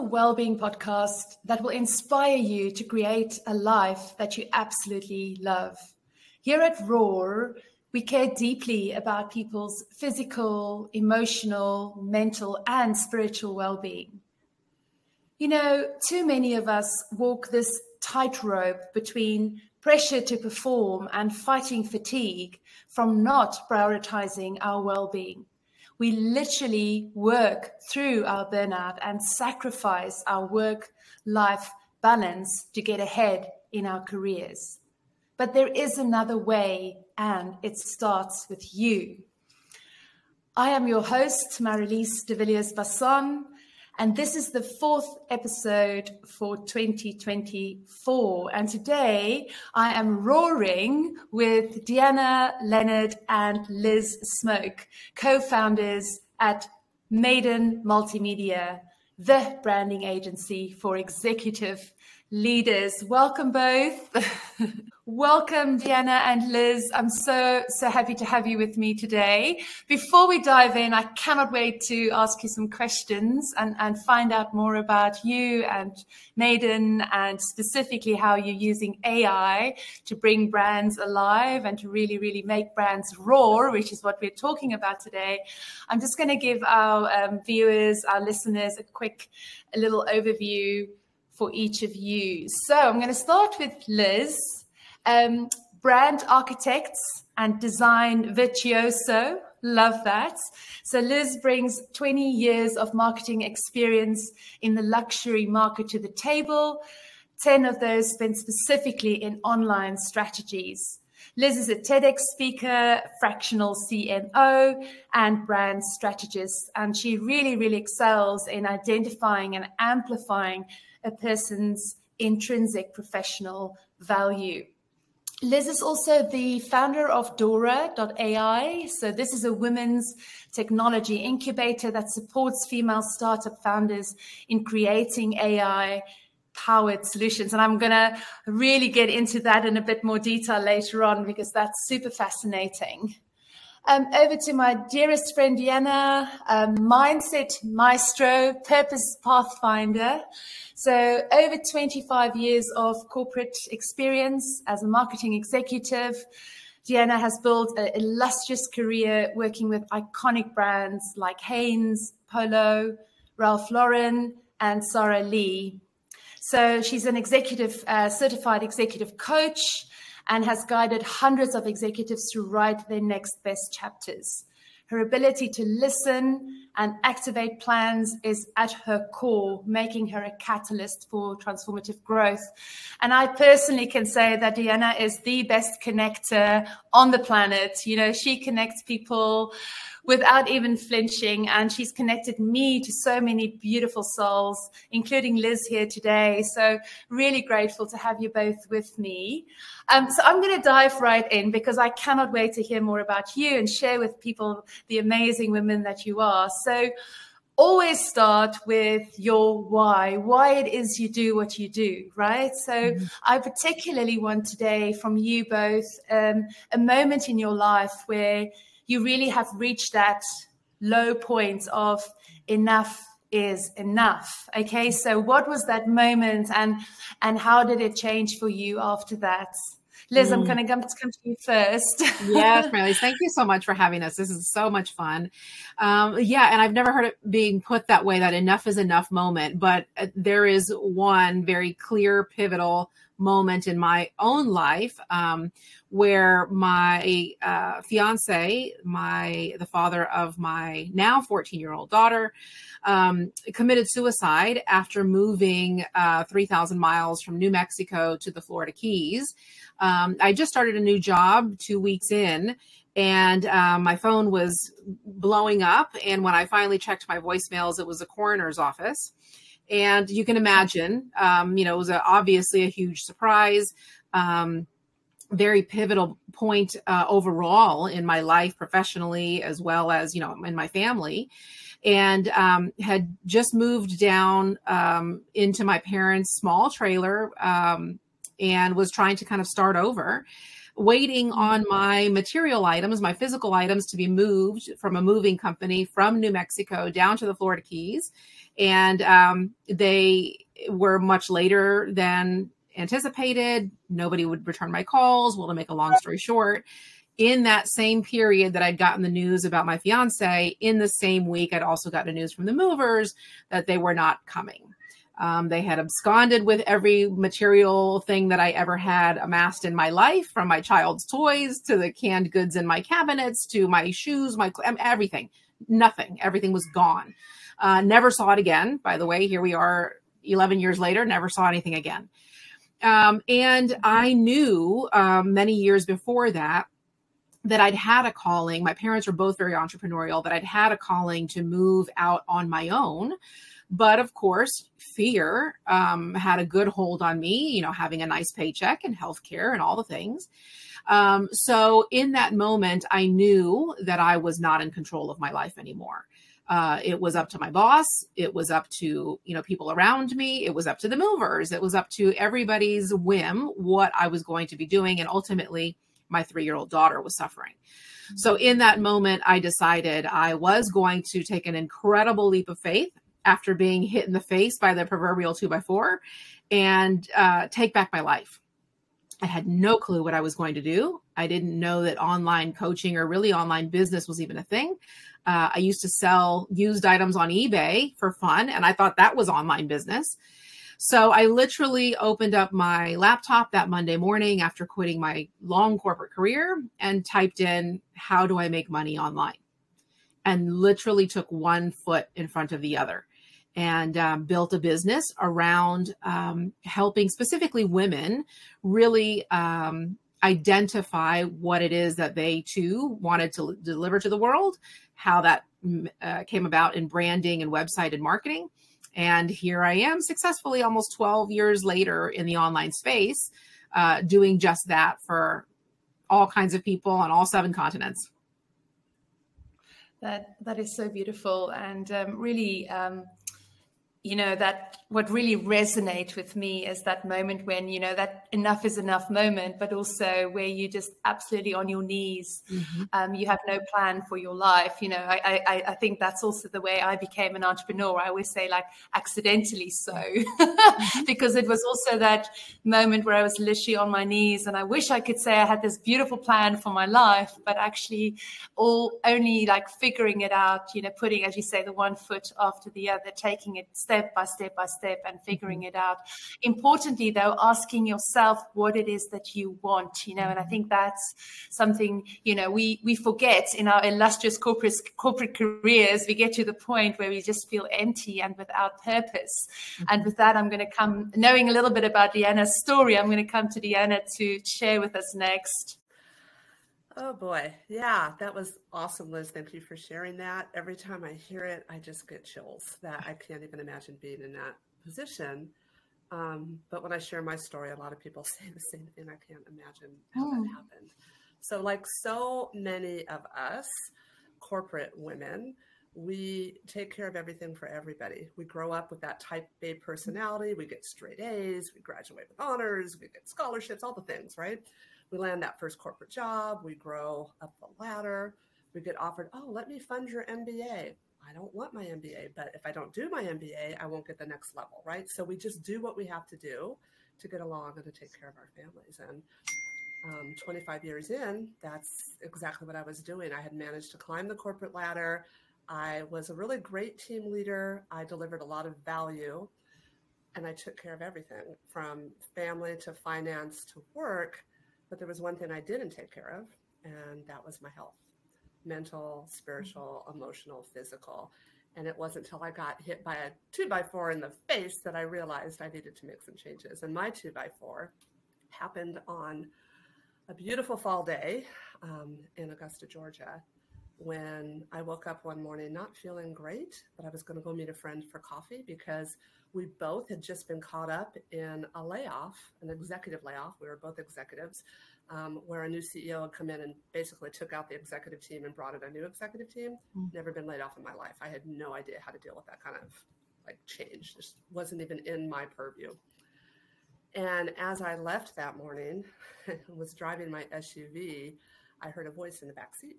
wellbeing podcast that will inspire you to create a life that you absolutely love. Here at Roar, we care deeply about people's physical, emotional, mental, and spiritual well-being. You know, too many of us walk this tightrope between pressure to perform and fighting fatigue from not prioritizing our well-being. We literally work through our burnout and sacrifice our work-life balance to get ahead in our careers. But there is another way, and it starts with you. I am your host, Marilise de Villiers-Basson, and this is the fourth episode for 2024. And today I am roaring with Deanna, Leonard, and Lizz Smoak, co-founders at Maiden Multimedia, the branding agency for executive leaders. Welcome both. Welcome, Deanna and Lizz. I'm so happy to have you with me today. Before we dive in, I cannot wait to ask you some questions and find out more about you and Maiden, and specifically how you're using AI to bring brands alive and to really make brands roar, which is what we're talking about today. I'm just going to give our viewers, our listeners, a little overview for each of you. So I'm going to start with Lizz. Brand architects and design virtuoso. Love that. So Lizz brings 20 years of marketing experience in the luxury market to the table, 10 of those spent specifically in online strategies. Lizz is a TEDx speaker, fractional CMO, and brand strategist, and she really excels in identifying and amplifying a person's intrinsic professional value. Lizz is also the founder of Dora.ai. So this is a women's technology incubator that supports female startup founders in creating AI-powered solutions. And I'm going to really get into that in a bit more detail later on, because that's super fascinating. Over to my dearest friend, Deanna, mindset maestro, purpose pathfinder. So over 25 years of corporate experience as a marketing executive. Deanna has built an illustrious career working with iconic brands like Hanes, Polo, Ralph Lauren, and Sara Lee. So she's an certified executive coach, and has guided hundreds of executives to write their next best chapters. Her ability to listen and activate plans is at her core, making her a catalyst for transformative growth. And I personally can say that Deanna is the best connector on the planet. You know, she connects people without even flinching, and she's connected me to so many beautiful souls, including Lizz here today. So really grateful to have you both with me. So I'm going to dive right in, because I cannot wait to hear more about you and share with people the amazing women that you are. So always start with your why it is you do what you do, right? So I particularly want today from you both a moment in your life where you really have reached that low point of enough is enough. Okay, so what was that moment, and how did it change for you after that? Lizz, I'm going to come to you first. Yes, Marilise, thank you so much for having us. This is so much fun. Yeah, and I've never heard it being put that way, that enough is enough moment, but there is one very clear, pivotal moment in my own life where my fiance, the father of my now 14-year-old daughter, committed suicide after moving 3,000 miles from New Mexico to the Florida Keys. I just started a new job 2 weeks in, and my phone was blowing up. And when I finally checked my voicemails, it was a coroner's office. And you can imagine, it was obviously a huge surprise, very pivotal point overall in my life professionally, as well as, in my family. And had just moved down into my parents' small trailer and was trying to kind of start over. waiting on my material items, my physical items, to be moved from a moving company from New Mexico down to the Florida Keys. And they were much later than anticipated. Nobody would return my calls. Well, to make a long story short, in that same period that I'd gotten the news about my fiance, in the same week, I'd also gotten news from the movers that they were not coming. They had absconded with every material thing that I ever had amassed in my life, from my child's toys to the canned goods in my cabinets to my shoes, everything. Nothing. Everything was gone. Never saw it again. By the way, here we are 11 years later, never saw anything again. And I knew many years before that I'd had a calling. My parents were both very entrepreneurial, that I'd had a calling to move out on my own. But of course, fear had a good hold on me, having a nice paycheck and healthcare and all the things. So in that moment, I knew that I was not in control of my life anymore. It was up to my boss. It was up to, people around me. It was up to the movers. It was up to everybody's whim what I was going to be doing. And ultimately, my 3-year-old daughter was suffering. So in that moment, I decided I was going to take an incredible leap of faith after being hit in the face by the proverbial 2x4 and take back my life. I had no clue what I was going to do. I didn't know that online coaching or really online business was even a thing. I used to sell used items on eBay for fun, and I thought that was online business. So I literally opened up my laptop that Monday morning after quitting my long corporate career and typed in, how do I make money online? And literally took one foot in front of the other and built a business around helping specifically women really identify what it is that they too wanted to deliver to the world, how that came about in branding and website and marketing. And here I am successfully almost 12 years later in the online space, doing just that for all kinds of people on all 7 continents. That is so beautiful. And really, that what really resonates with me is that moment when, that enough is enough moment, but also where you just absolutely on your knees, you have no plan for your life. I think that's also the way I became an entrepreneur. I always say accidentally so, because it was also that moment where I was literally on my knees and I wish I could say I had this beautiful plan for my life, but actually only figuring it out, putting, as you say, the one foot after the other, taking it step by step by step and figuring it out. Importantly, though, asking yourself what it is that you want, and I think that's something, we forget in our illustrious corporate careers. We get to the point where we just feel empty and without purpose. And with that, I'm going to come, knowing a little bit about Deanna's story, I'm going to come to Deanna to share with us next. Oh boy. Yeah, that was awesome, Liz. Thank you for sharing that. Every time I hear it, I just get chills that I can't even imagine being in that position. But when I share my story, a lot of people say the same thing. I can't imagine how that happened. So like so many of us corporate women, we take care of everything for everybody. We grow up with that type A personality. We get straight A's, we graduate with honors, we get scholarships, all the things, right? We land that first corporate job. We grow up the ladder. We get offered, let me fund your MBA. I don't want my MBA, but if I don't do my MBA, I won't get the next level, right? So we just do what we have to do to get along and to take care of our families. And 25 years in, that's exactly what I was doing. I had managed to climb the corporate ladder. I was a really great team leader. I delivered a lot of value, and I took care of everything from family to finance to work. But there was one thing I didn't take care of, and that was my health, mental, spiritual, emotional, physical. And it wasn't until I got hit by a 2x4 in the face that I realized I needed to make some changes. And my 2x4 happened on a beautiful fall day in Augusta, Georgia, when I woke up one morning not feeling great, but I was going to go meet a friend for coffee because we both had just been caught up in a layoff, an executive layoff. We were both executives, where a new CEO had come in and basically took out the executive team and brought in a new executive team. Never been laid off in my life. I had no idea how to deal with that kind of change. Just wasn't even in my purview. And as I left that morning and was driving my SUV, I heard a voice in the back seat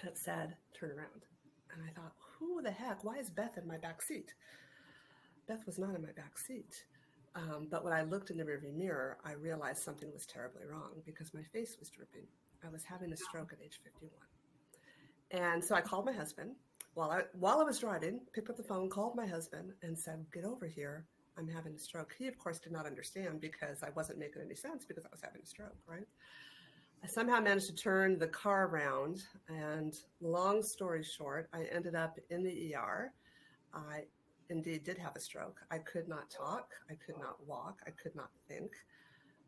that said, turn around. And I thought, who the heck? Why is Beth in my back seat? Beth was not in my back seat. But when I looked in the rearview mirror, I realized something was terribly wrong because my face was drooping. I was having a stroke at age 51. And so I called my husband while I was driving, picked up the phone, called my husband and said, get over here. I'm having a stroke. He, of course, did not understand because I wasn't making any sense because I was having a stroke, right? I somehow managed to turn the car around, and long story short, I ended up in the ER. I indeed did have a stroke. I could not talk. I could not walk. I could not think.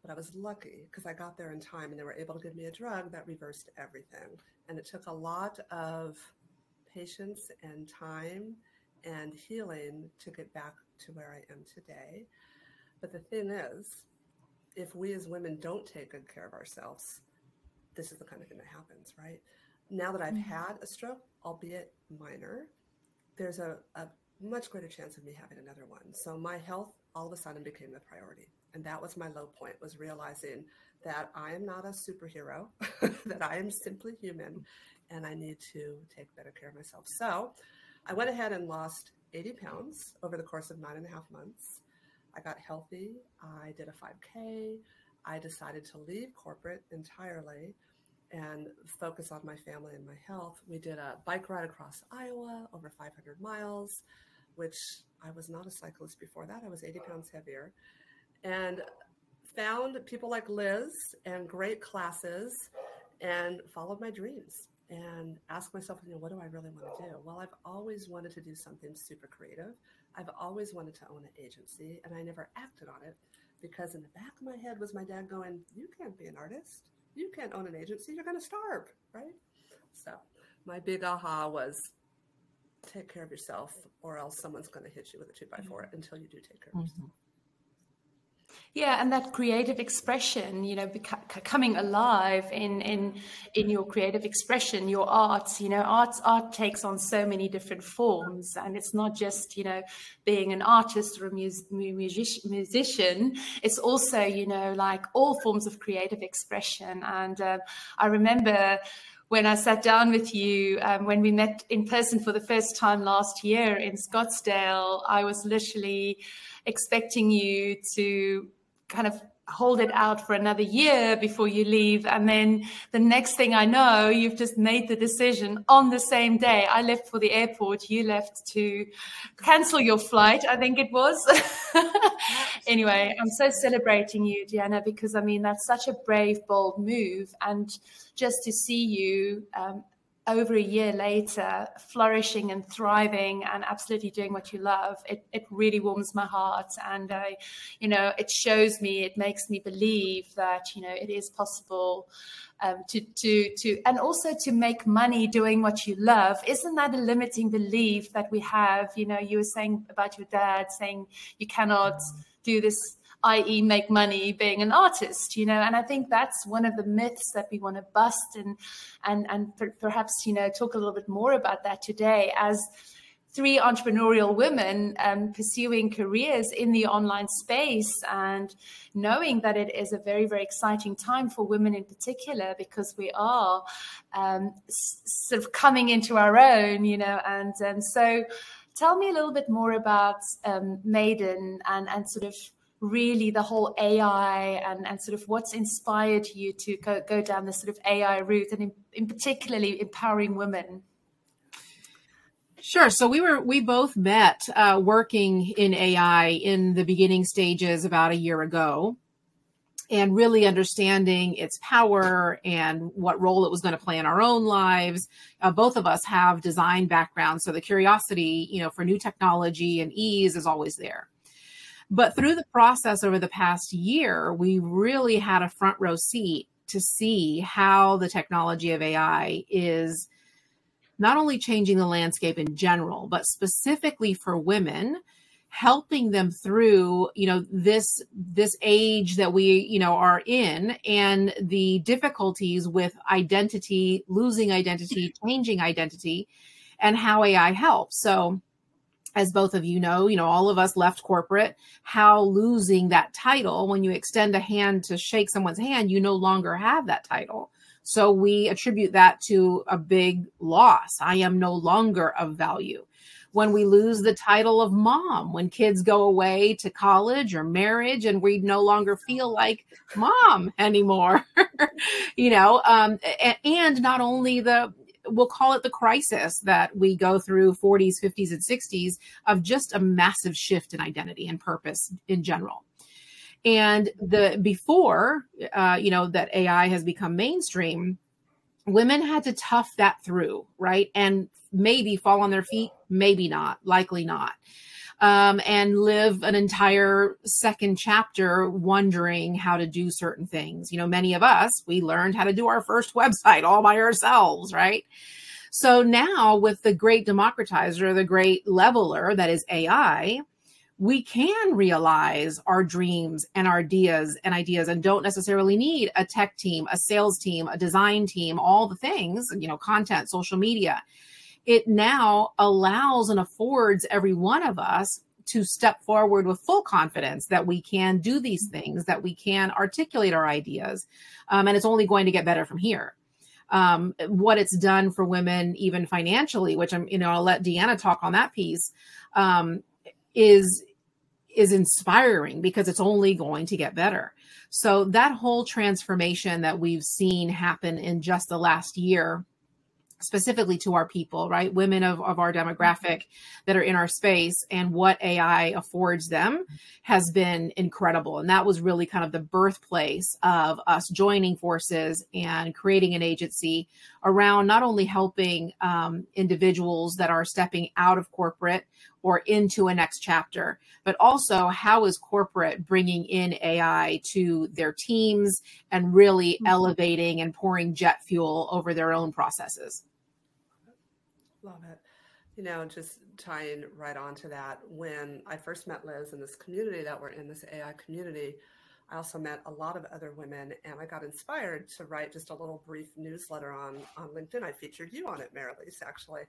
But I was lucky because I got there in time and they were able to give me a drug that reversed everything. And it took a lot of patience and time and healing to get back to where I am today. But the thing is, if we as women don't take good care of ourselves, this is the kind of thing that happens, right? Now that I've had a stroke, albeit minor, there's a much greater chance of me having another one. So my health all of a sudden became the priority. And that was my low point, was realizing that I am not a superhero, that I am simply human, and I need to take better care of myself. So I went ahead and lost 80 pounds over the course of 9.5 months. I got healthy. I did a 5K. I decided to leave corporate entirely and focus on my family and my health. We did a bike ride across Iowa, over 500 miles, which I was not a cyclist before that. I was 80 pounds heavier, and found people like Liz and great classes and followed my dreams and asked myself, what do I really want to do? Well, I've always wanted to do something super creative. I've always wanted to own an agency, and I never acted on it because in the back of my head was my dad going, you can't be an artist. You can't own an agency. You're going to starve, right? So my big aha was take care of yourself, or else someone's going to hit you with a 2x4 until you do take care of yourself. Yeah, and that creative expression, coming alive in your creative expression, your art, art takes on so many different forms, and it's not just, being an artist or a musician. It's also, like all forms of creative expression. And I remember when I sat down with you, when we met in person for the first time last year in Scottsdale, I was literally expecting you to kind of hold it out for another year before you leave. And then the next thing I know, you've just made the decision on the same day. I left for the airport. You left to cancel your flight, I think it was. Anyway, I'm so celebrating you, Deanna, because that's such a brave, bold move. And just to see you over a year later, flourishing and thriving and absolutely doing what you love, it really warms my heart. And, it shows me, it makes me believe that, it is possible to and also to make money doing what you love. Isn't that a limiting belief that we have? You were saying about your dad saying you cannot do this, i.e. make money being an artist, and I think that's one of the myths that we want to bust and perhaps, talk a little bit more about that today as 3 entrepreneurial women pursuing careers in the online space, and knowing that it is a very, very exciting time for women in particular, because we are sort of coming into our own, and so tell me a little bit more about Maiden and sort of really the whole AI and sort of what's inspired you to go down this sort of AI route, and in particularly empowering women. Sure. So we both met working in AI in the beginning stages about a year ago, and really understanding its power and what role it was going to play in our own lives. Both of us have design backgrounds, so the curiosity, for new technology and ease is always there. But through the process over the past year, we really had a front row seat to see how the technology of AI is not only changing the landscape in general, but specifically for women, helping them through, this age that we, are in, and the difficulties with identity, losing identity, changing identity, and how AI helps. So as both of you know, all of us left corporate, how losing that title, when you extend a hand to shake someone's hand, you no longer have that title. So we attribute that to a big loss. I am no longer of value. When we lose the title of mom, when kids go away to college or marriage and we no longer feel like mom anymore, and not only we'll call it the crisis that we go through 40s, 50s, and 60s of just a massive shift in identity and purpose in general. And before that AI has become mainstream, women had to tough that through, right? And maybe fall on their feet, maybe not, likely not. And live an entire second chapter wondering how to do certain things. Many of us, we learned how to do our first website all by ourselves, right? So now with the great democratizer, the great leveler that is AI, we can realize our dreams and our ideas and don't necessarily need a tech team, a sales team, a design team, all the things, content, social media. It now allows and affords every one of us to step forward with full confidence that we can do these things, that we can articulate our ideas. And it's only going to get better from here. What it's done for women, even financially, which I'll let Deanna talk on that piece, is inspiring because it's only going to get better. So that whole transformation that we've seen happen in just the last year, specifically to our people, right? Women of our demographic that are in our space, and what AI affords them has been incredible. And that was really kind of the birthplace of us joining forces and creating an agency around not only helping individuals that are stepping out of corporate or into a next chapter, but also how is corporate bringing in AI to their teams and really elevating and pouring jet fuel over their own processes. Love it. Just tying right on to that, when I first met Liz in this community that we're in, this AI community, I also met a lot of other women, and I got inspired to write just a little brief newsletter on LinkedIn. I featured you on it, Mary-Lise, actually,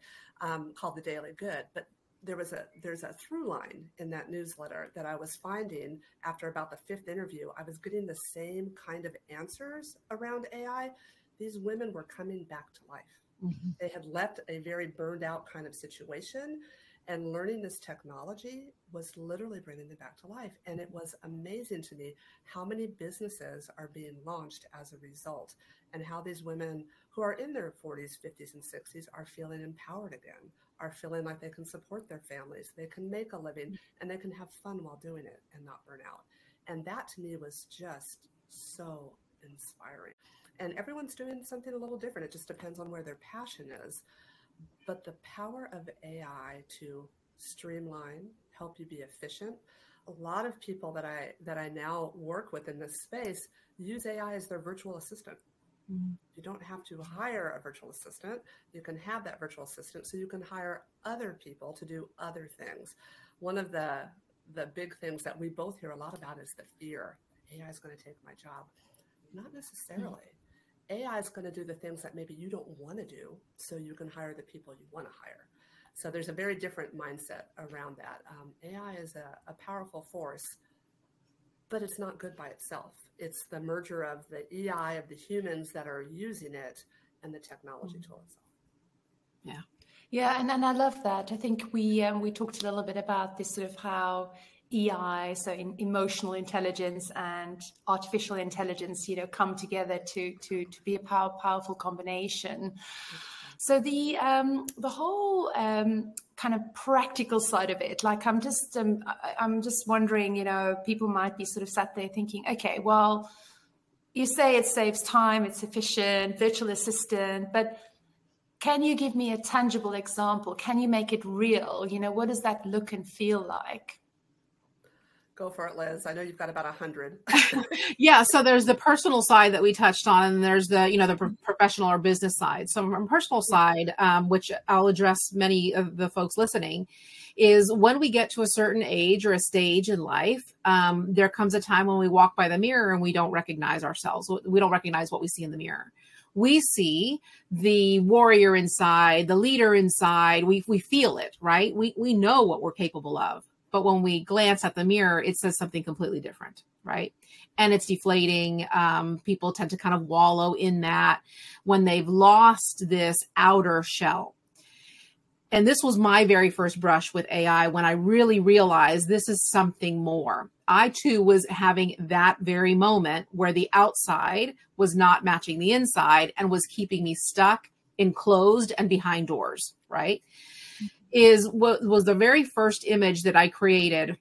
called The Daily Good. But there's a through line in that newsletter that I was finding after about the 5th interview. I was getting the same kind of answers around AI. These women were coming back to life. Mm-hmm. They had left a very burned out kind of situation, and learning this technology was literally bringing them back to life. And it was amazing to me how many businesses are being launched as a result, and how these women who are in their 40s, 50s, and 60s are feeling empowered again, are feeling like they can support their families, they can make a living, and they can have fun while doing it and not burn out. And that to me was just so inspiring. And everyone's doing something a little different. It just depends on where their passion is. But the power of AI to streamline, help you be efficient. A lot of people that I now work with in this space use AI as their virtual assistant. Mm-hmm. You don't have to hire a virtual assistant. You can have that virtual assistant so you can hire other people to do other things. One of the big things that we both hear a lot about is the fear. AI is going to take my job. Not necessarily. Mm-hmm. AI is going to do the things that maybe you don't want to do, so you can hire the people you want to hire. So there's a very different mindset around that. AI is a powerful force, but it's not good by itself. It's the merger of the EI of the humans that are using it and the technology tool itself. Yeah. Yeah, and I love that. I think we talked a little bit about this sort of how EI, so emotional intelligence and artificial intelligence, come together to be a powerful combination. So the whole kind of practical side of it, like I'm just wondering, people might be sort of sat there thinking, okay, well, you say it saves time, it's efficient, virtual assistant, but can you give me a tangible example? Can you make it real? What does that look and feel like? Go for it, Liz. I know you've got about 100. Yeah. So there's the personal side that we touched on, and there's the professional or business side. So from a personal side, which I'll address many of the folks listening, is when we get to a certain age or a stage in life, there comes a time when we walk by the mirror and we don't recognize ourselves. We don't recognize what we see in the mirror. We see the warrior inside, the leader inside. We feel it, right? We know what we're capable of. But when we glance at the mirror, it says something completely different, right? And it's deflating. People tend to kind of wallow in that when they've lost this outer shell. And this was my very first brush with AI when I really realized this is something more. I too was having that very moment where the outside was not matching the inside and was keeping me stuck, enclosed, and behind doors, right? Is what was the very first image that I created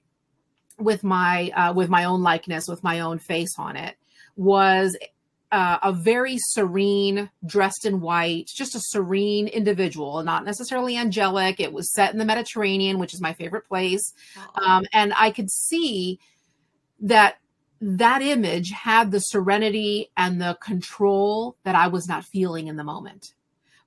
with my own likeness, with my own face on it, was a very serene, dressed in white, just a serene individual, not necessarily angelic. It was set in the Mediterranean, which is my favorite place. And I could see that image had the serenity and the control that I was not feeling in the moment.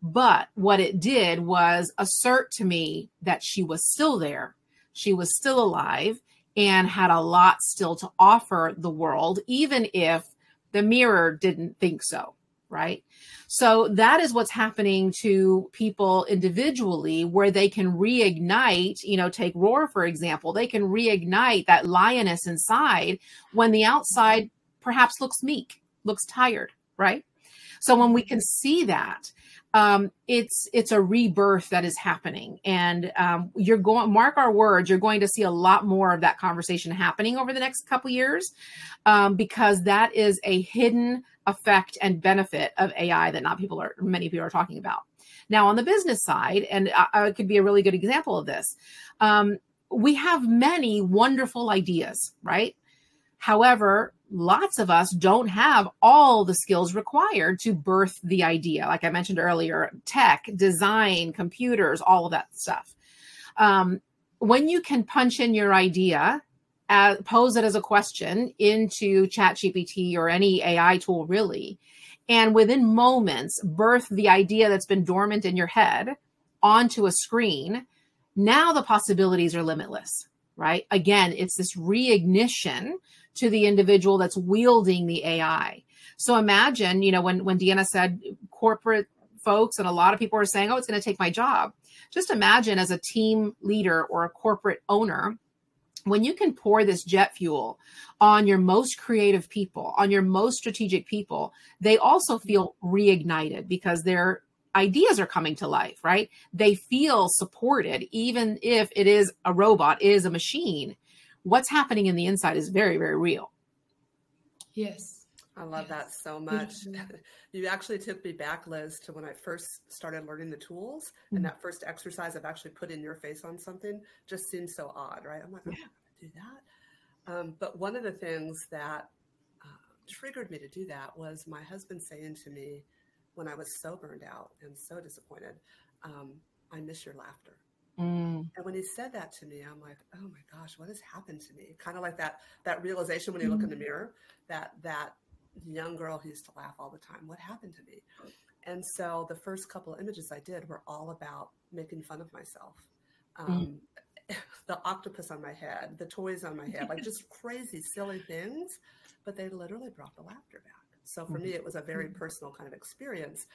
But what it did was assert to me that she was still there. She was still alive and had a lot still to offer the world, even if the mirror didn't think so, right? So that is what's happening to people individually, where they can reignite, take Roar, for example, they can reignite that lioness inside when the outside perhaps looks meek, looks tired, right? So when we can see that, it's a rebirth that is happening, and mark our words, you're going to see a lot more of that conversation happening over the next couple years, because that is a hidden effect and benefit of AI that many people are talking about. Now, on the business side, and I could be a really good example of this, we have many wonderful ideas, right? However, lots of us don't have all the skills required to birth the idea. Like I mentioned earlier, tech, design, computers, all of that stuff. When you can punch in your idea, pose it as a question into ChatGPT or any AI tool really, and within moments, birth the idea that's been dormant in your head onto a screen, now the possibilities are limitless, right? Again, it's this reignition to the individual that's wielding the AI. So imagine, when Deanna said corporate folks and a lot of people are saying, oh, it's going to take my job. Just imagine as a team leader or a corporate owner, when you can pour this jet fuel on your most creative people, on your most strategic people, they also feel reignited because their ideas are coming to life, right? They feel supported, even if it is a robot, is a machine. What's happening in the inside is very, very real. Yes. I love that so much. You actually took me back, Liz, to when I first started learning the tools. And that first exercise of actually putting your face on something just seems so odd, right? I'm like, I'm not going to do that. But one of the things that triggered me to do that was my husband saying to me when I was so burned out and so disappointed, I miss your laughter. And when he said that to me, I'm like, oh my gosh, what has happened to me? Kind of like that realization when you look in the mirror, that young girl who used to laugh all the time. What happened to me? And so the first couple of images I did were all about making fun of myself. The octopus on my head, the toys on my head, like just crazy, silly things, but they literally brought the laughter back. So for me, it was a very personal kind of experience.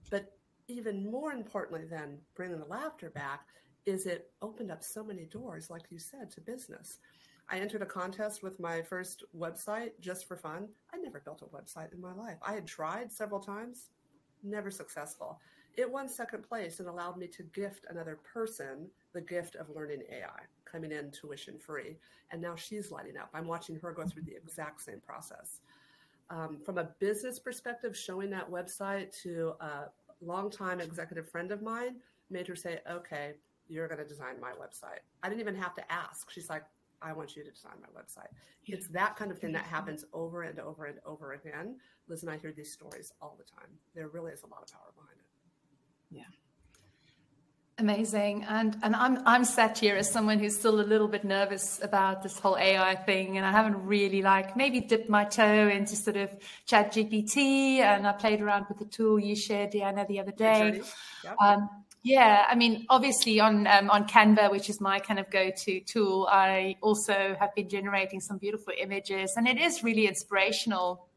But even more importantly than bringing the laughter back is it opened up so many doors, like you said, to business. I entered a contest with my first website just for fun. I never built a website in my life. I had tried several times, never successful. It won second place and allowed me to gift another person the gift of learning AI, coming in tuition free. And now she's lighting up. I'm watching her go through the exact same process. From a business perspective, showing that website to a longtime executive friend of mine made her say, okay, you're going to design my website. I didn't even have to ask. She's like, I want you to design my website. Yeah. It's that kind of thing that happens over and over and over again. Liz and I hear these stories all the time. There really is a lot of power behind it. Yeah. Amazing. And I'm sat here as someone who's still a little bit nervous about this whole AI thing. And I haven't really maybe dipped my toe into sort of ChatGPT, and I played around with the tool you shared, Deanna, the other day. Yep. Yeah, I mean, obviously on Canva, which is my kind of go-to tool, I also have been generating some beautiful images, and it is really inspirational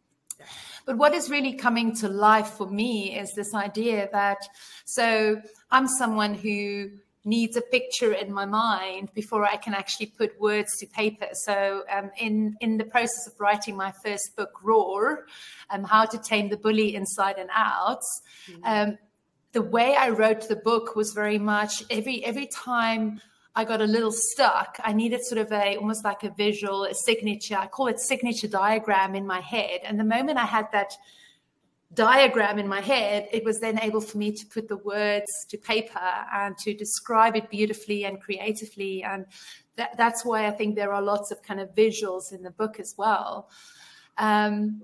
But what is really coming to life for me is this idea that, so I'm someone who needs a picture in my mind before I can actually put words to paper. So in the process of writing my first book, Roar, How to Tame the Bully Inside and Out, the way I wrote the book was very much every time I got a little stuck, I needed sort of almost like a visual, a signature. I call it signature diagram in my head. And the moment I had that diagram in my head, it was then able for me to put the words to paper and to describe it beautifully and creatively. And that's why I think there are lots of kind of visuals in the book as well. And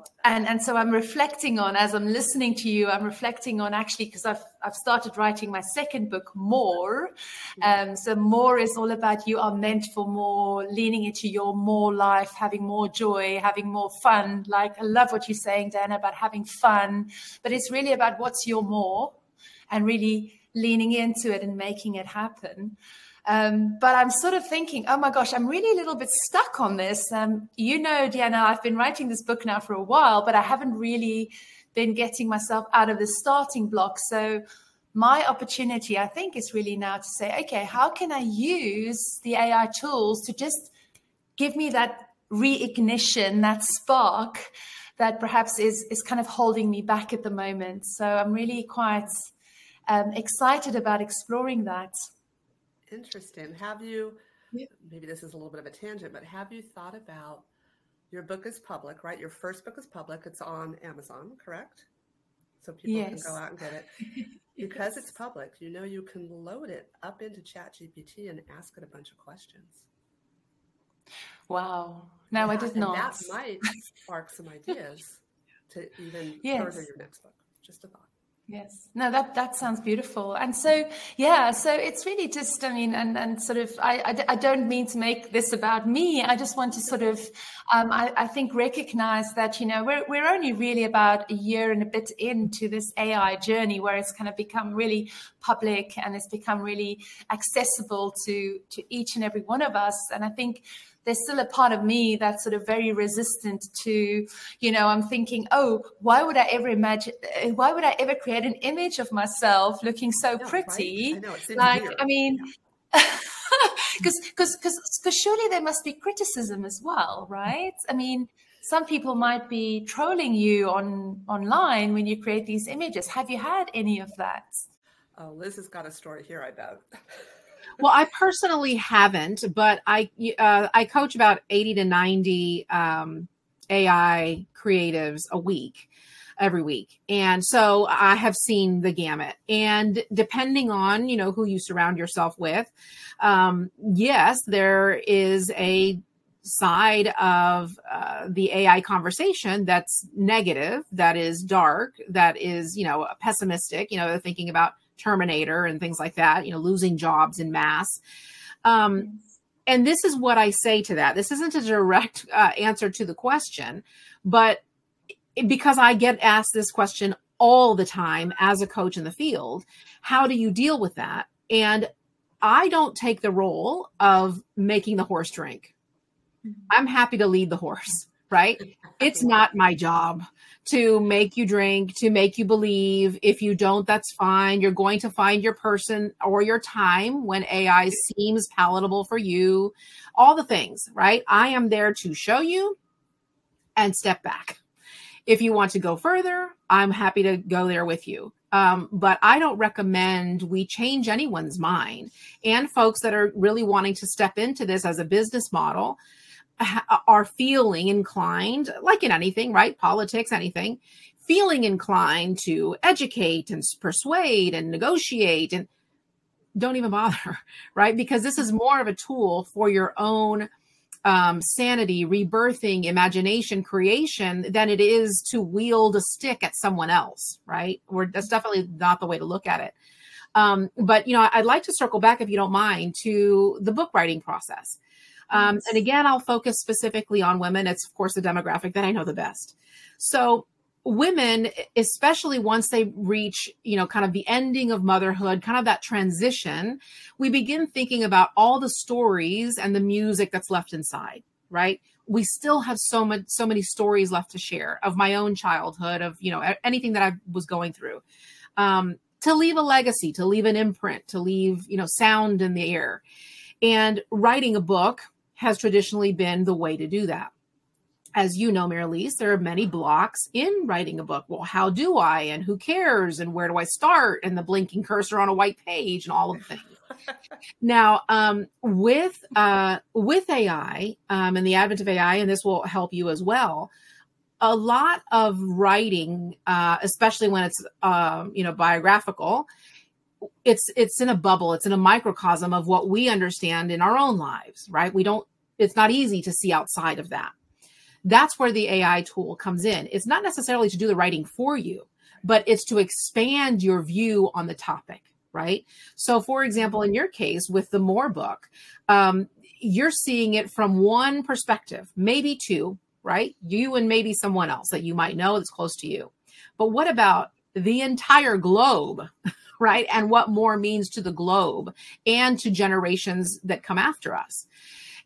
so I'm reflecting on, as I'm listening to you, I'm reflecting on actually, because I've started writing my second book, More. So More is all about you are meant for more, leaning into your more life, having more joy, having more fun. Like, I love what you're saying, Deanna, about having fun, but it's really about what's your more and really leaning into it and making it happen. But I'm sort of thinking, oh my gosh, I'm really a little bit stuck on this. Deanna, I've been writing this book now for a while, but I haven't really been getting myself out of the starting block. So my opportunity, I think, is really now to say, okay, how can I use the AI tools to just give me that reignition, that spark that perhaps is kind of holding me back at the moment. So I'm really quite excited about exploring that. Interesting. Have you, maybe this is a little bit of a tangent, but have you thought about, your book is public, right? Your first book is public. It's on Amazon, correct? So people can go out and get it. Because it's public, you can load it up into ChatGPT and ask it a bunch of questions. Wow. No, I did not. That might spark some ideas to even further your next book. Just a thought. Yes. No, that sounds beautiful. And so, so it's really just, and sort of, I don't mean to make this about me. I just want to sort of, I think recognize that, we're only really about a year and a bit into this AI journey where it's kind of become really public and it's become really accessible to each and every one of us. And I think there's still a part of me that's sort of very resistant to, I'm thinking, oh, why would I ever create an image of myself looking so pretty? Right? I know, it's like, weird. I mean, because surely there must be criticism as well, right? I mean, some people might be trolling you online when you create these images. Have you had any of that? Oh, Liz has got a story here, I bet. Well, I personally haven't, but I coach about 80 to 90 AI creatives every week. And so I have seen the gamut. And depending on, who you surround yourself with, yes, there is a side of the AI conversation that's negative, that is dark, that is, pessimistic, thinking about Terminator and things like that, losing jobs in mass. And this is what I say to that. This isn't a direct answer to the question, but because I get asked this question all the time as a coach in the field, how do you deal with that? And I don't take the role of making the horse drink. I'm happy to lead the horse, right? It's not my job to make you drink, to make you believe. If you don't, that's fine. You're going to find your person or your time when AI seems palatable for you, all the things, right? I am there to show you and step back. If you want to go further, I'm happy to go there with you. But I don't recommend we change anyone's mind. And folks that are really wanting to step into this as a business model are feeling inclined, like in anything, right? Politics, anything, feeling inclined to educate and persuade and negotiate, and don't even bother, right? Because this is more of a tool for your own sanity, rebirthing, imagination, creation than it is to wield a stick at someone else, right? That's definitely not the way to look at it. But, I'd like to circle back, if you don't mind, to the book writing process. And again, I'll focus specifically on women. It's, of course, the demographic that I know the best. So women, especially once they reach, kind of the ending of motherhood, kind of that transition, we begin thinking about all the stories and the music that's left inside, right? we still have so many stories left to share of my own childhood, of, anything that I was going through, to leave a legacy, to leave an imprint, to leave, sound in the air. And writing a book has traditionally been the way to do that. As you know, Mary Lise, there are many blocks in writing a book. Well, how do I, and who cares, and where do I start, and the blinking cursor on a white page and all of the things. Now, with AI and the advent of AI, and this will help you as well, a lot of writing, especially when it's biographical, it's in a bubble, it's in a microcosm of what we understand in our own lives, right? It's not easy to see outside of that. That's where the AI tool comes in. It's not necessarily to do the writing for you, but it's to expand your view on the topic, right? So for example, in your case with the More book, you're seeing it from one perspective, maybe two, right? You and maybe someone else that you might know that's close to you. But what about the entire globe, right? And what More means to the globe and to generations that come after us.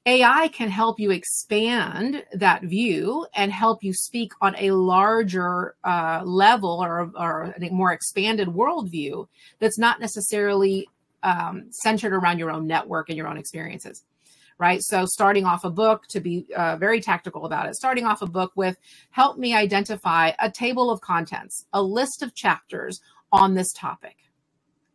AI can help you expand that view and help you speak on a larger level or a more expanded worldview that's not necessarily centered around your own network and your own experiences, right? So starting off a book, to be very tactical about it, starting off a book with, help me identify a table of contents, a list of chapters on this topic.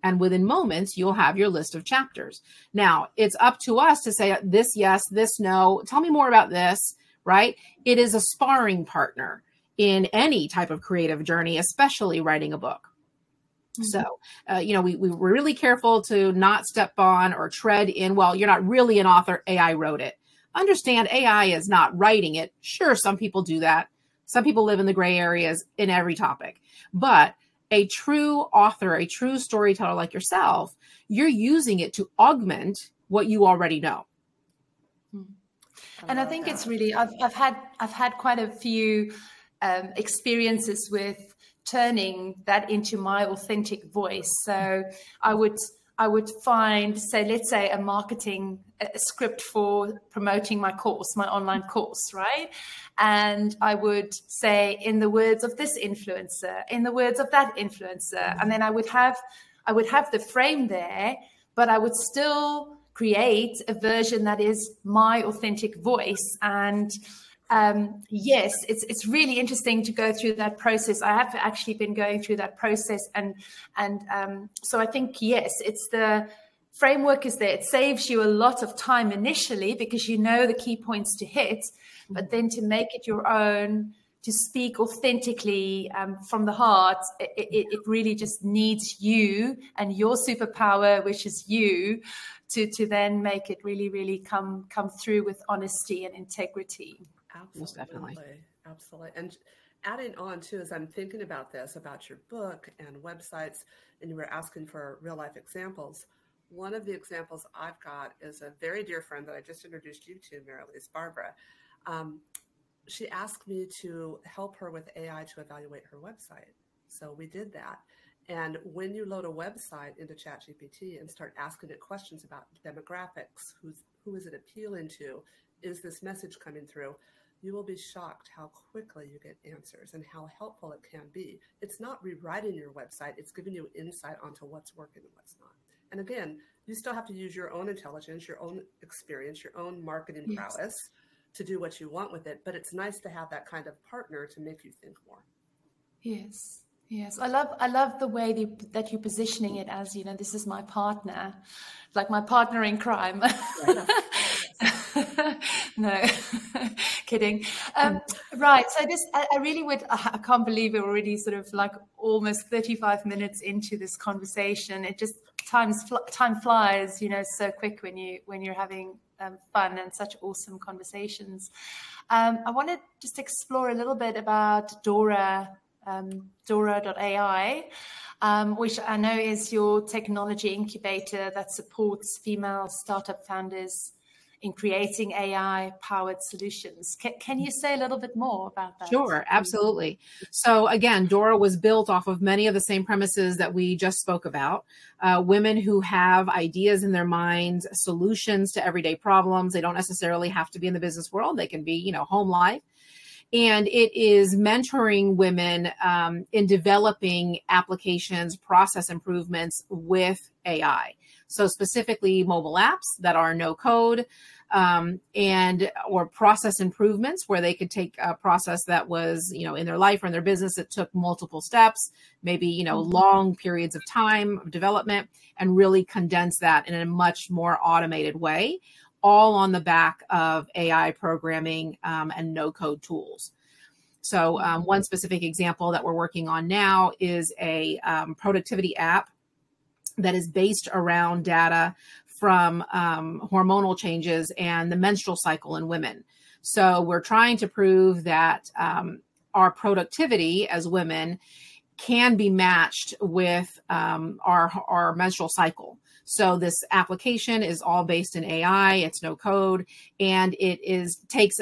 And within moments, you'll have your list of chapters. Now, it's up to us to say this yes, this no. Tell me more about this, right? It is a sparring partner in any type of creative journey, especially writing a book. Mm-hmm. So, we were really careful to not step on or tread in, well, you're not really an author, AI wrote it. Understand AI is not writing it. Sure, some people do that. Some people live in the gray areas in every topic. But a true author, a true storyteller like yourself, you're using it to augment what you already know. And I think it's really, I've had quite a few experiences with turning that into my authentic voice. So I would find, let's say a marketing script for promoting my course, my online course, right? And I would say, in the words of this influencer, in the words of that influencer, and then I would have the frame there, but I would still create a version that is my authentic voice. And yes, it's really interesting to go through that process. I have actually been going through that process, and so I think, yes, it's the framework is there. It saves you a lot of time initially because you know the key points to hit, but then to make it your own, to speak authentically from the heart, it really just needs you and your superpower, which is you, to then make it really, really come through with honesty and integrity. Absolutely. Most definitely. Absolutely. And adding on too, as I'm thinking about this, about your book and websites, and you were asking for real life examples. One of the examples I've got is a very dear friend that I just introduced you to, Mary Lise, Barbara. She asked me to help her with AI to evaluate her website. So we did that. And when you load a website into ChatGPT and start asking it questions about demographics, who is it appealing to? Is this message coming through? You will be shocked how quickly you get answers and how helpful it can be. It's not rewriting your website. It's giving you insight onto what's working and what's not. And again, you still have to use your own intelligence, your own experience, your own marketing prowess to do what you want with it. But it's nice to have that kind of partner to make you think more. Yes. Yes, I love the way that you're positioning it as, this is my partner, like my partner in crime. No, kidding. Right. So I really would, I can't believe we're already sort of like almost 35 minutes into this conversation. It just, time flies, so quick when you're having fun and such awesome conversations. I want to just explore a little bit about Dora.ai, which I know is your technology incubator that supports female startup founders in creating AI-powered solutions. Can you say a little bit more about that? Sure, absolutely. So again, Dora was built off of many of the same premises that we just spoke about. Women who have ideas in their minds, solutions to everyday problems. They don't necessarily have to be in the business world. They can be, home life. And it is mentoring women in developing applications, process improvements with AI. So specifically mobile apps that are no code, or process improvements where they could take a process that was, in their life or in their business, it took multiple steps, maybe, long periods of time of development, and really condense that in a much more automated way, all on the back of AI programming and no code tools. So one specific example that we're working on now is a productivity app that is based around data from hormonal changes and the menstrual cycle in women. So we're trying to prove that our productivity as women can be matched with our menstrual cycle. So this application is all based in AI. It's no code, and it takes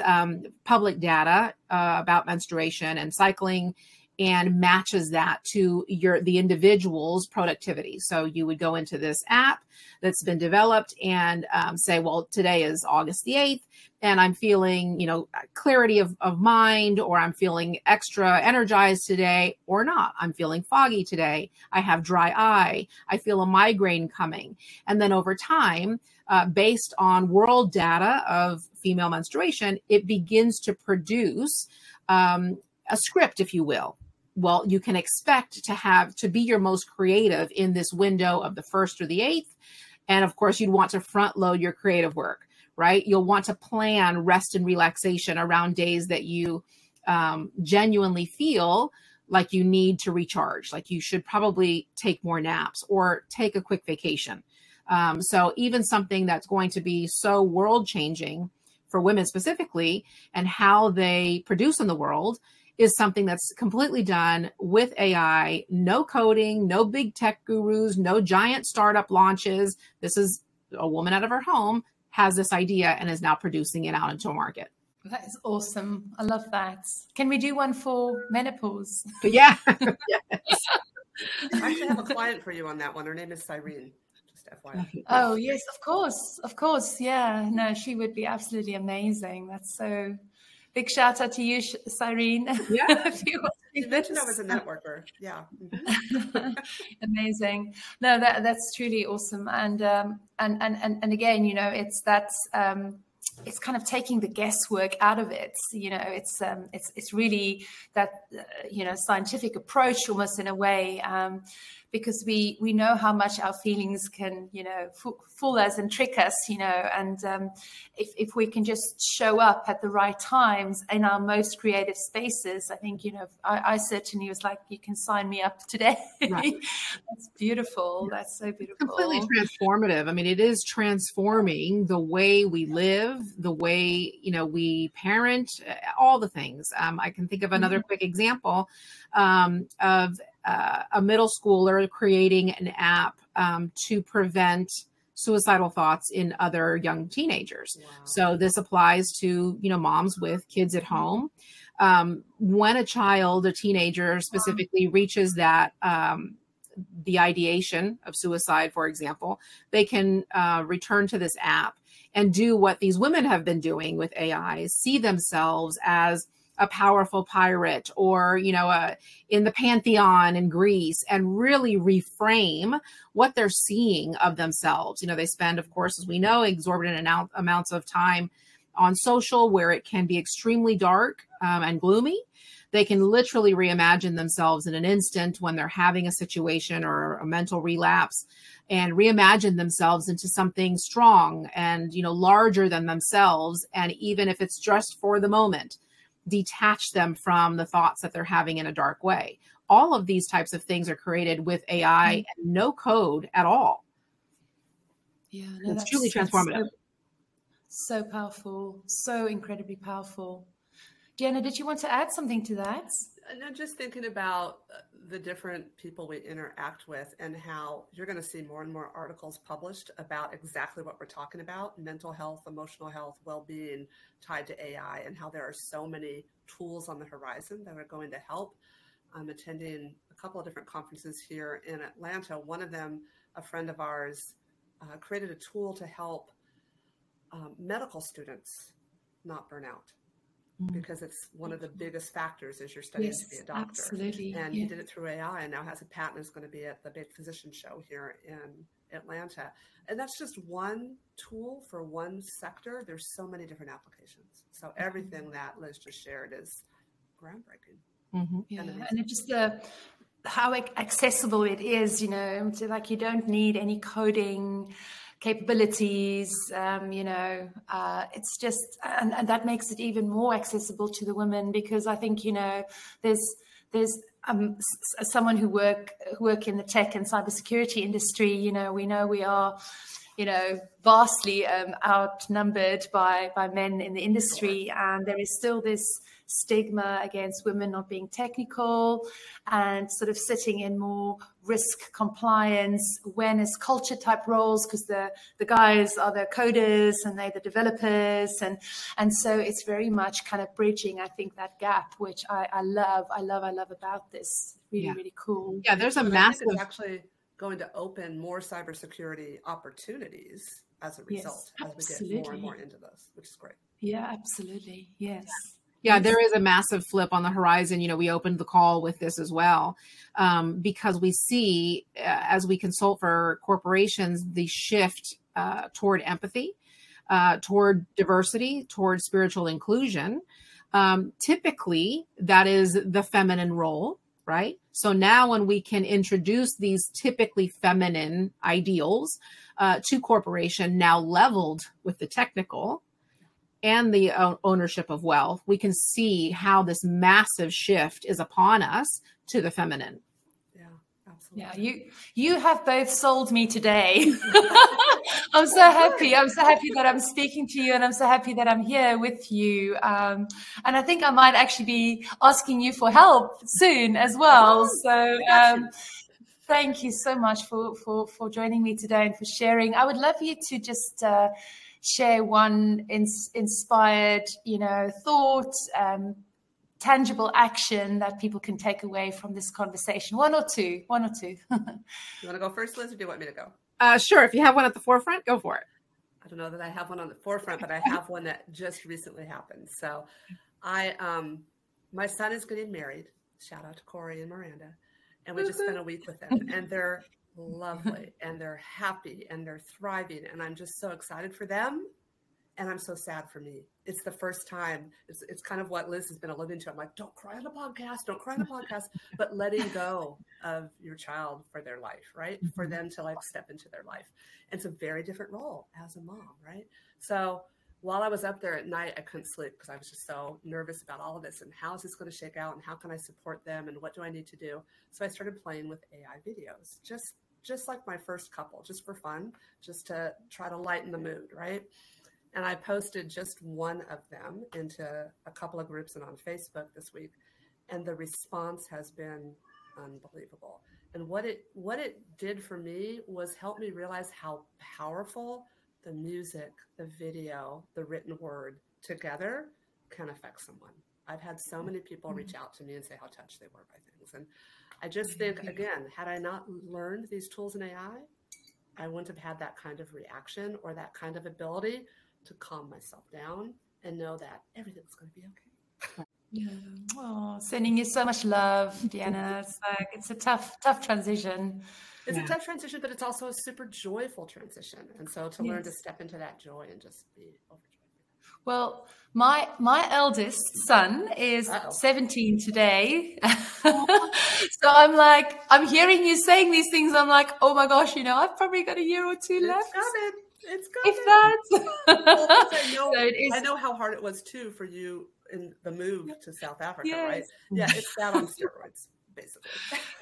public data about menstruation and cycling and matches that to the individual's productivity. So you would go into this app that's been developed and say, well, today is August the 8th, and I'm feeling, clarity of mind, or I'm feeling extra energized today or not. I'm feeling foggy today. I have dry eye. I feel a migraine coming. And then over time, based on world data of female menstruation, it begins to produce a script, if you will. Well, you can expect to be your most creative in this window of the 1st or the 8th. And of course, you'd want to front load your creative work, right? You'll want to plan rest and relaxation around days that you genuinely feel like you need to recharge, like you should probably take more naps or take a quick vacation. So even something that's going to be so world changing for women specifically, and how they produce in the world, is something that's completely done with AI, no coding, no big tech gurus, no giant startup launches. This is a woman out of her home, has this idea, and is now producing it out into a market. That is awesome. I love that. Can we do one for menopause? Yeah. Yes. I actually have a client for you on that one. Her name is Cyrene. Just FYI. Oh, yes, of course. Of course. Yeah. No, she would be absolutely amazing. That's so... Big shout out to you, Cyrene. Yeah. You mentioned I was a networker. Yeah. Mm-hmm. Amazing. No, that's truly awesome. And again, it's it's kind of taking the guesswork out of it. It's really that scientific approach almost in a way. Because we know how much our feelings can, fool us and trick us, and if we can just show up at the right times in our most creative spaces, I think, I certainly was like, you can sign me up today. Right. That's beautiful. Yeah. That's so beautiful. Completely transformative. I mean, it is transforming the way we live, the way, we parent, all the things. I can think of another quick example of a middle schooler creating an app to prevent suicidal thoughts in other young teenagers. Wow. So this applies to, moms with kids at home. When a teenager specifically reaches that, the ideation of suicide, for example, they can return to this app and do what these women have been doing with AI, see themselves as a powerful pirate, or, in the pantheon in Greece, and really reframe what they're seeing of themselves. They spend, of course, as we know, exorbitant amounts of time on social, where it can be extremely dark and gloomy. They can literally reimagine themselves in an instant when they're having a situation or a mental relapse, and reimagine themselves into something strong and, larger than themselves. And even if it's just for the moment, detach them from the thoughts that they're having in a dark way. All of these types of things are created with AI and no code at all. Yeah, it's truly transformative. So powerful, so incredibly powerful. Deanna, did you want to add something to that? No, just thinking about the different people we interact with and how you're going to see more and more articles published about exactly what we're talking about, mental health, emotional health, well-being tied to AI, and how there are so many tools on the horizon that are going to help. I'm attending a couple of different conferences here in Atlanta. One of them, a friend of ours, created a tool to help medical students not burn out. Because it's one of the biggest factors as you're studying to be a doctor. Absolutely. And he did it through AI and now has a patent that's going to be at the big physician show here in Atlanta. And that's just one tool for one sector. There's so many different applications. So everything that Liz just shared is groundbreaking. Yeah. And it's just how accessible it is, you know, to like you don't need any coding capabilities, it's just, and that makes it even more accessible to the women, because I think, you know, there's someone who work in the tech and cybersecurity industry, you know we are, you know, vastly outnumbered by men in the industry, and there is still this stigma against women not being technical and sort of sitting in more risk compliance, awareness, culture type roles, because the guys are the coders and they're the developers, and so it's very much kind of bridging, I think, that gap, which I love about this. Really cool. Yeah, there's a massive, it's actually going to open more cybersecurity opportunities as a result, as we get more and more into this, which is great. Yeah, absolutely. Yes. Yeah, there is a massive flip on the horizon. You know, we opened the call with this as well, because we see, as we consult for corporations, the shift toward empathy, toward diversity, toward spiritual inclusion. Typically, that is the feminine role, right? So now when we can introduce these typically feminine ideals to corporation, now leveled with the technical and the ownership of wealth, we can see how this massive shift is upon us to the feminine. Yeah, absolutely. Yeah, you have both sold me today. I'm so happy. I'm so happy that I'm speaking to you, and I'm so happy that I'm here with you. And I think I might actually be asking you for help soon as well. So thank you so much for joining me today and for sharing. I would love you to just share one inspired, you know, thought, tangible action that people can take away from this conversation. One or two. You want to go first, Liz, or do you want me to go? Sure. If you have one at the forefront, go for it. I don't know that I have one on the forefront, but I have one that just recently happened. So my son is getting married. Shout out to Corey and Miranda. And we just spent a week with them, and they're lovely and they're happy and they're thriving. And I'm just so excited for them. And I'm so sad for me. It's the first time. It's kind of what Liz has been alluding to. I'm like, don't cry on the podcast, but letting go of your child for their life, right? For them to like step into their life. And it's a very different role as a mom, right? So while I was up there at night, I couldn't sleep because I was just so nervous about all of this and how is this going to shake out and how can I support them and what do I need to do? So I started playing with AI videos, just like my first couple, just for fun, just to try to lighten the mood, right? And I posted just one of them into a couple of groups and on Facebook this week. And the response has been unbelievable. And what it did for me was help me realize how powerful the music, the video, the written word together can affect someone. I've had so many people reach out to me and say how touched they were by things. And I just think, again, had I not learned these tools in AI, I wouldn't have had that kind of reaction or that kind of ability to calm myself down and know that everything's going to be okay. Yeah. Oh, sending you so much love, Deanna. It's a tough transition. It's a tough transition, but it's also a super joyful transition. And so to learn to step into that joy and just be overjoyed. Well, my eldest son is 17 today. So I'm hearing you saying these things. I'm like, oh my gosh, you know, I've probably got a year or two left. It's coming. If that. I know how hard it was too for you in the move to South Africa, right? Yeah, it's that on steroids, basically.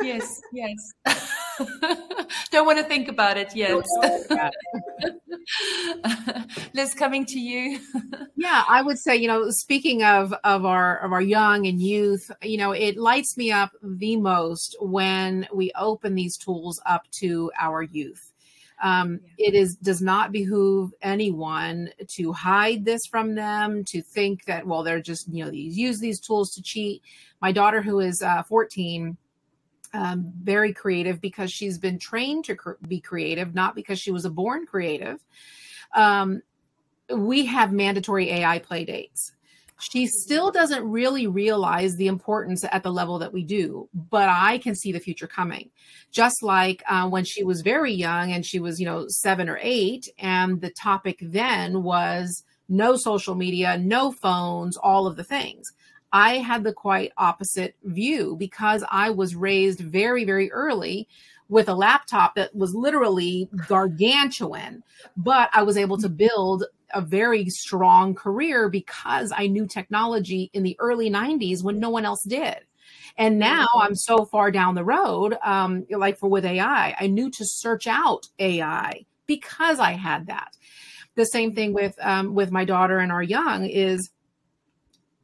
Yes. Don't want to think about it yet. Liz, coming to you. Yeah, I would say, speaking of our young and youth, it lights me up the most when we open these tools up to our youth. It does not behoove anyone to hide this from them, to think that, well, they're just, use these tools to cheat. My daughter, who is 14, very creative because she's been trained to be creative, not because she was a born creative. We have mandatory AI play dates. She still doesn't really realize the importance at the level that we do, but I can see the future coming. Just like when she was very young and she was, 7 or 8, and the topic then was no social media, no phones, all of the things. I had the quite opposite view because I was raised very, very early with a laptop that was literally gargantuan, but I was able to build a very strong career because I knew technology in the early 90s when no one else did. And now I'm so far down the road, with AI, I knew to search out AI because I had that. The same thing with my daughter and our young is,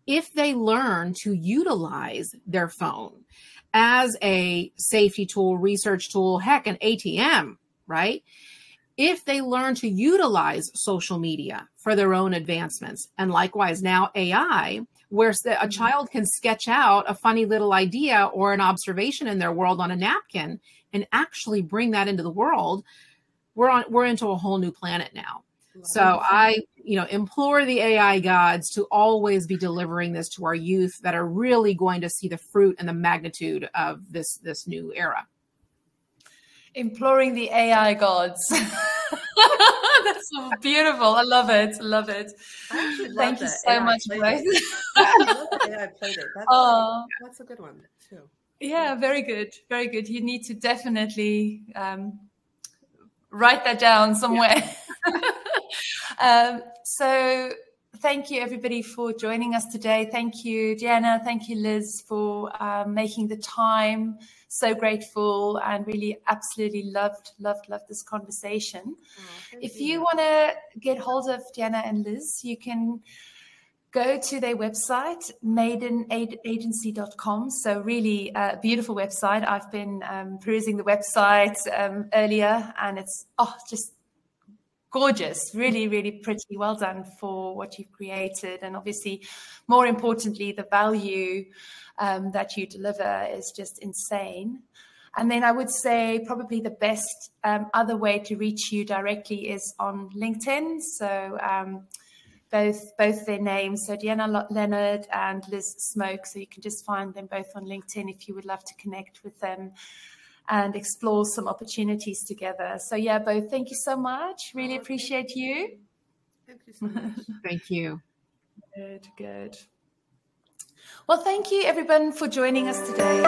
if they learn to utilize their phone as a safety tool, research tool, heck, an ATM, right? If they learn to utilize social media for their own advancements, and likewise now AI, where a child can sketch out a funny little idea or an observation in their world on a napkin and actually bring that into the world, we're into a whole new planet now. So I, implore the AI gods to always be delivering this to our youth that are really going to see the fruit and the magnitude of this new era. Imploring the AI gods. That's so beautiful. I love it. I love it. Thank you so much, guys. I love the AI played it. That's a good one too. Yeah, very good. Very good. You need to definitely write that down somewhere. So thank you, everybody, for joining us today. Thank you, Deanna. Thank you, Liz, for making the time. So grateful and really absolutely loved this conversation. If you want to get hold of Deanna and Liz, you can go to their website, maidenagency.com. So really beautiful website. I've been perusing the website earlier, and it's just gorgeous, really, really pretty. Well done for what you've created. And obviously, more importantly, the value that you deliver is just insane. And then I would say probably the best other way to reach you directly is on LinkedIn. So both their names, so Deanna Leonard and Liz Smoak. So you can just find them both on LinkedIn if you would love to connect with them and explore some opportunities together. So yeah, both, thank you so much. Really appreciate you. Thank you so much. Thank you. Good. Well, thank you everyone for joining us today.